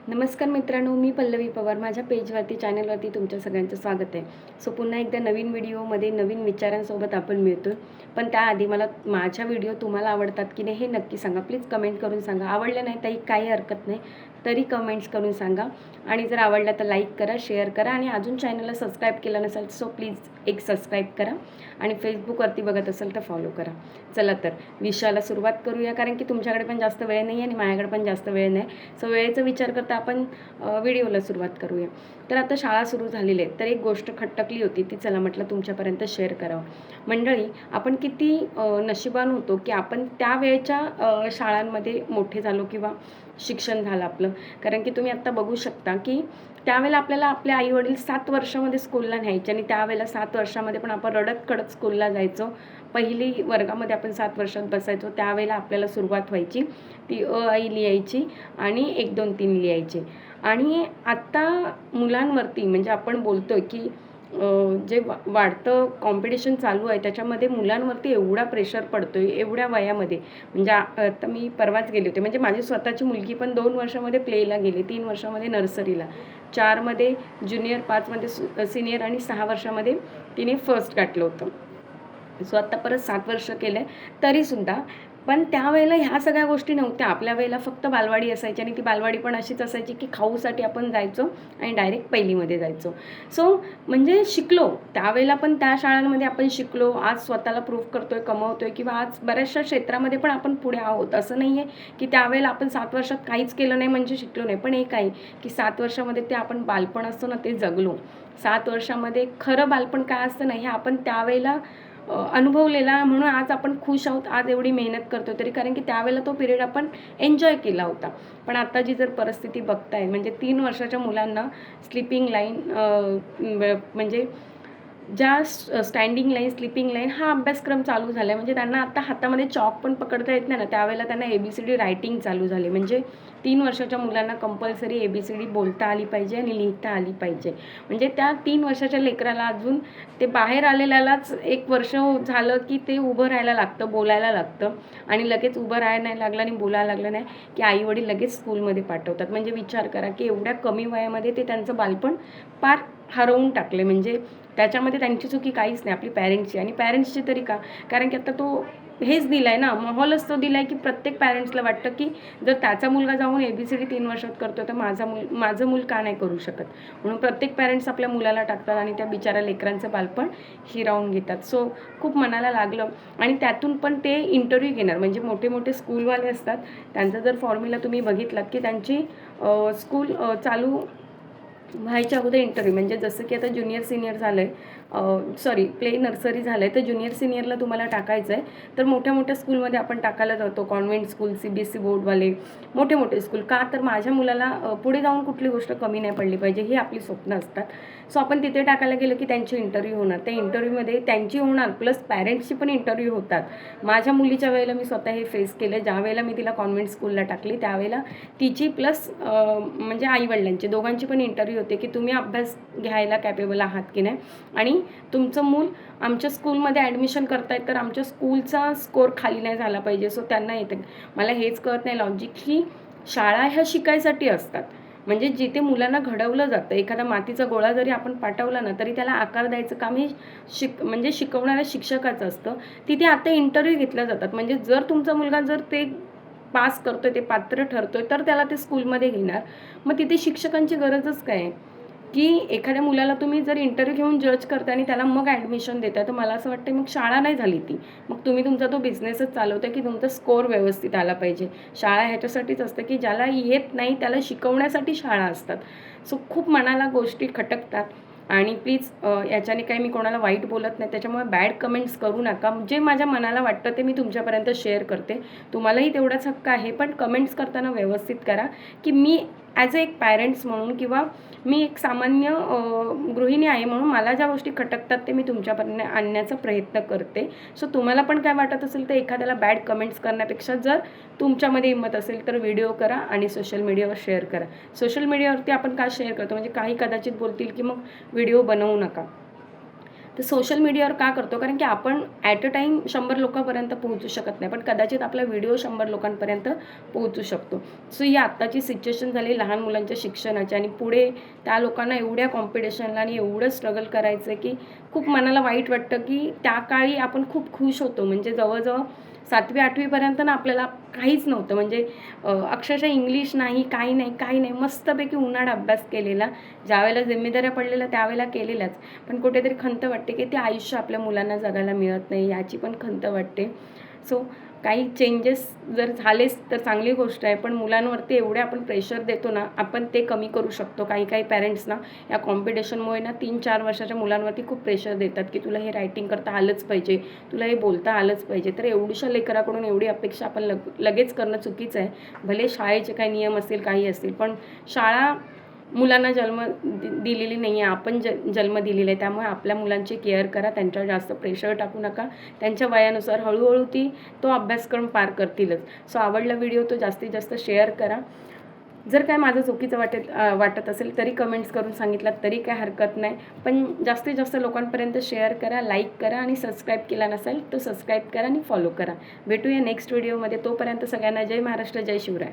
नमस्कार मित्रांनो, मी पल्लवी पवार. माझ्या पेजवरती चॅनलवरती तुमच्या सगळ्यांचं स्वागत आहे. सो पुन्हा एकदा नवीन व्हिडिओमध्ये नवीन विचारांसोबत आपण मिळतो. पण त्याआधी मला माझ्या व्हिडिओ तुम्हाला आवडतात की नाही हे नक्की सांगा. प्लीज कमेंट करून सांगा. आवडलं नाही तरी काही हरकत नाही, तरी कमेंट्स करून सांगा. आणि जर आवडलं तर लाईक करा, शेअर करा आणि अजून चॅनलला सबस्क्राईब केलं नसेल सो प्लीज एक सबस्क्राईब करा. आणि फेसबुकवरती बघत असेल तर फॉलो करा. चला तर विषयाला सुरुवात करूया, कारण की तुमच्याकडे पण जास्त वेळ नाही आणि माझ्याकडे पण जास्त वेळ नाही. सो वेळेचा विचार करता आपण व्हिडिओला सुरुवात करूया. तर आता शाळा सुरू झालेली आहे, तर एक गोष्ट खटकली होती ती चला म्हटलं तुमच्यापर्यंत शेअर करावं. मंडळी, आपण किती नशिबान होतो की आपण त्यावेळेच्या शाळांमध्ये मोठे झालो किंवा शिक्षण झालं आपलं. कारण की तुम्ही आत्ता बघू शकता की त्यावेळेला आपल्याला आपले आईवडील 7 वर्षामध्ये स्कूलला न्यायचे आणि त्यावेळेला 7 वर्षामध्ये पण आपण रडत-कडत स्कूलला जायचो. पहिली वर्गामध्ये आपण 7 वर्षात बसायचो. त्यावेळेला आपल्याला सुरुवात व्हायची, ती आई लिहायची आणि 1, 2, 3 लिहायचे. आणि आत्ता मुलांवरती म्हणजे आपण बोलतोय की जे वाढतं कॉम्पिटिशन चालू आहे त्याच्यामध्ये मुलांवरती एवढा प्रेशर पडतोय एवढ्या वयामध्ये. म्हणजे आता मी परवाच गेले होते, म्हणजे माझी स्वतःची मुलगी पण 2 वर्षामध्ये प्लेला गेली, 3 वर्षामध्ये नर्सरीला, 4मध्ये ज्युनियर, 5मध्ये सिनियर आणि 6 वर्षामध्ये तिने फर्स्ट गाठलं होतं. सो आत्ता परत 7 वर्ष केलं आहे तरीसुद्धा. पण त्यावेळेला ह्या सगळ्या गोष्टी नव्हत्या. आपल्या वेळेला फक्त बालवाडी असायची आणि ती बालवाडी पण अशीच असायची की खाऊसाठी आपण जायचो आणि डायरेक्ट पहिलीमध्ये जायचो. सो म्हणजे शिकलो त्यावेळेला पण त्या शाळांमध्ये आपण शिकलो. आज स्वतःला प्रूव्ह करतोय, कमवतोय किंवा आज बऱ्याचशा क्षेत्रामध्ये पण आपण पुढे आहोत. असं नाही आहे की त्यावेळेला आपण 7 वर्षात काहीच केलं नाही म्हणजे शिकलो नाही. पण एक आहे की 7 वर्षामध्ये ते आपण बालपण असतं ना ते जगलो. 7 वर्षामध्ये खरं बालपण काय असतं ना हे आपण त्यावेळेला अनुभवलेला, म्हणून आज आपण खुश आहोत, आज एवढी मेहनत करतो तरी, कारण की त्यावेळेला तो पिरियड आपण एन्जॉय केला होता. पण आत्ताची जर परिस्थिती बघताय म्हणजे 3 वर्षाच्या मुलांना स्लीपिंग लाईन म्हणजे ज्या स्टँडिंग लाईन, स्लीपिंग लाईन हा अभ्यासक्रम चालू झाला आहे. म्हणजे त्यांना आता हातामध्ये चॉक पण पकडता येत नाही ना, त्यावेळेला त्यांना ABCD रायटिंग चालू झाली. म्हणजे 3 वर्षाच्या मुलांना कंपल्सरी ABCD बोलता आली पाहिजे आणि लिहिता आली पाहिजे. म्हणजे त्या 3 वर्षाच्या लेकराला अजून ते बाहेर आलेल्यालाच 1 वर्ष झालं की ते उभं राहायला लागतं, बोलायला लागतं. आणि लगेच उभं राहायला नाही लागलं आणि बोलायला लागलं नाही की आईवडील लगेच स्कूलमध्ये पाठवतात. म्हणजे विचार करा की एवढ्या कमी वयामध्ये ते त्यांचं बालपण पार हरवून टाकले. म्हणजे त्याच्यामध्ये त्यांची चुकी काहीच नाही, आपली पॅरेंट्सची. आणि पॅरेंट्सची तरी का, कारण की आता तो हेच दिला आहे ना, माहोलच तो दिला आहे की प्रत्येक पॅरेंट्सला वाटतं की जर त्याचा मुलगा जाऊन ABCD 3 वर्षात करतो तर माझं मूल का नाही करू शकत. म्हणून प्रत्येक पॅरेंट्स आपल्या मुलाला टाकतात आणि त्या बिचाऱ्या लेकरांचं बालपण हिरावून घेतात. सो खूप मनाला लागलं. आणि त्यातून पण ते इंटरव्ह्यू घेणार, म्हणजे मोठे मोठे स्कूलवाले असतात त्यांचा जर फॉर्म्युला तुम्ही बघितलात की त्यांची स्कूल चालू व्हायच्या अगोदर इंटरव्ह्यू, म्हणजे जसं की आता ज्युनियर सिनियर झालं आहे, सॉरी प्ले नर्सरी झालं आहे तर ज्युनियर सिनियरला तुम्हाला टाकायचं आहे. तर मोठ्या मोठ्या स्कूलमध्ये आपण टाकायला जातो, कॉन्व्हेंट स्कूल, CBSE बोर्डवाले मोठे मोठे स्कूल. का तर माझ्या मुलाला पुढे जाऊन कुठली गोष्ट कमी नाही पडली पाहिजे ही आपली स्वप्न असतात. सो आपण तिथे टाकायला गेलो की त्यांची इंटरव्ह्यू होणार. त्या इंटरव्ह्यूमध्ये त्यांची होणार प्लस पॅरेंट्सची पण इंटरव्ह्यू होतात. माझ्या मुलीच्या वेळेला मी स्वतः हे फेस केलं. ज्या वेळेला मी तिला कॉन्व्हेंट स्कूलला टाकली त्यावेळेला तिची प्लस म्हणजे आईवडिलांची दोघांची पण इंटरव्ह्यू होते की तुम्ही अभ्यास घ्यायला कॅपेबल आहात की नाही, आणि तुमचं मूल आमच्या स्कूलमध्ये ॲडमिशन करतायत तर आमच्या स्कूलचा स्कोर खाली नाही झाला पाहिजे. सो त्यांना येतं. मला हेच कळत नाही लॉजिक की शाळा ह्या शिकायसाठी असतात. म्हणजे जिथे मुलांना घडवलं जातं, एखादा मातीचा गोळा जरी आपण पाठवला ना तरी त्याला आकार द्यायचं काम हे म्हणजे शिकवणाऱ्या शिक्षकाचं असतं. तिथे आता इंटरव्ह्यू घेतल्या जातात. म्हणजे जर तुमचा मुलगा जर ते पास करतोय, ते पात्र ठरतोय तर त्याला ते स्कूलमध्ये घेणार. मग तिथे शिक्षकांची गरजच काय आहे की एखाद्या मुलाला तुम्ही जर इंटरव्ह्यू घेऊन जज करता आणि त्याला मग ॲडमिशन देता, तर मला असं वाटतं मग शाळा नाही झाली ती. मग तुम्ही तुमचा तो बिझनेसच चालवता की तुमचा स्कोर व्यवस्थित आला पाहिजे. शाळा ह्याच्यासाठीच असतं की ज्याला येत नाही त्याला शिकवण्यासाठी शाळा असतात. सो खूप मनाला गोष्टी खटकतात. आणि प्लीज याच्याने काही मी कोणाला वाईट बोलत नाही, त्याच्यामुळे बॅड कमेंट्स करू नका. जे माझ्या मनाला वाटतं ते मी तुमच्यापर्यंत शेअर करते. तुम्हालाही तेवढाच हक्क आहे, पण कमेंट्स करताना व्यवस्थित करा की मी ॲज अ एक पॅरेंट्स म्हणून किंवा मी एक सामान्य गृहिणी आहे म्हणून मला ज्या गोष्टी खटकतात ते मी तुमच्यापर्यंत आणण्याचा प्रयत्न करते. सो तुम्हाला पण काय वाटत असेल तर एखाद्याला बॅड कमेंट्स करण्यापेक्षा जर तुमच्यामध्ये हिंमत असेल तर व्हिडिओ करा आणि सोशल मीडियावर शेअर करा. सोशल मीडियावरती आपण काय शेअर करतो म्हणजे काही कदाचित बोलतील की मग व्हिडिओ बनवू नका. तर सोशल मीडियावर का करतो? कारण की आपण ॲट अ टाईम 100 लोकांपर्यंत पोहोचू शकत नाही, पण कदाचित आपला व्हिडिओ 100 लोकांपर्यंत पोहोचू शकतो. सो ही आत्ताची सिच्युएशन झाली लहान मुलांच्या शिक्षणाची आणि पुढे त्या लोकांना एवढ्या कॉम्पिटिशनला आणि एवढं स्ट्रगल करायचं की खूप मनाला वाईट वाटतं की त्या काळी आपण खूप खुश होतो. म्हणजे जवळजवळ 7वी-8वी पर्यंत ना आपल्याला काहीच नव्हतं. म्हणजे अक्षरशः इंग्लिश नाही, काही नाही, काही नाही. मस्तपैकी उन्हाळ अभ्यास केलेला. ज्यावेळेला जिम्मेदाऱ्या पडलेल्या त्यावेळेला केलेल्याच. पण कुठेतरी खंत वाटते की ते आयुष्य आपल्या मुलांना जगायला मिळत नाही, याची पण खंत वाटते. सो काही चेंजेस जर झालेच तर चांगली गोष्ट आहे, पण मुलांवरती एवढे आपण प्रेशर देतो ना, आपण ते कमी करू शकतो. काही पॅरेंट्स ना या कॉम्पिटिशनमुळे ना 3-4 वर्षाच्या मुलांवरती खूप प्रेशर देतात की तुला हे रायटिंग करता आलंच पाहिजे, तुला हे बोलता आलंच पाहिजे. तर एवढ्याशा लेकराकडून एवढी अपेक्षा आपण लगेच करणं चुकीचं आहे. भले शाळेचे काही नियम असतील, काही असतील, पण शाळा मुलांना जन्म दिलेली नाही आहे, आपण जन्म दिलेला आहे. त्यामुळे आपल्या मुलांची केअर करा, त्यांच्यावर जास्त प्रेशर टाकू नका. त्यांच्या वयानुसार हळूहळू तो अभ्यासक्रम पार करतीलच. सो आवडला व्हिडिओ तो जास्तीत जास्त शेअर करा. जर काय माझं चुकीचं वाटत असेल तरी कमेंट्स करून सांगितलं तरी काय हरकत नाही. पण जास्तीत जास्त लोकांपर्यंत शेअर करा, लाईक करा आणि सबस्क्राईब केला नसेल तो सबस्क्राईब करा आणि फॉलो करा. भेटूया नेक्स्ट व्हिडिओमध्ये. तोपर्यंत सगळ्यांना जय महाराष्ट्र, जय शिवराय.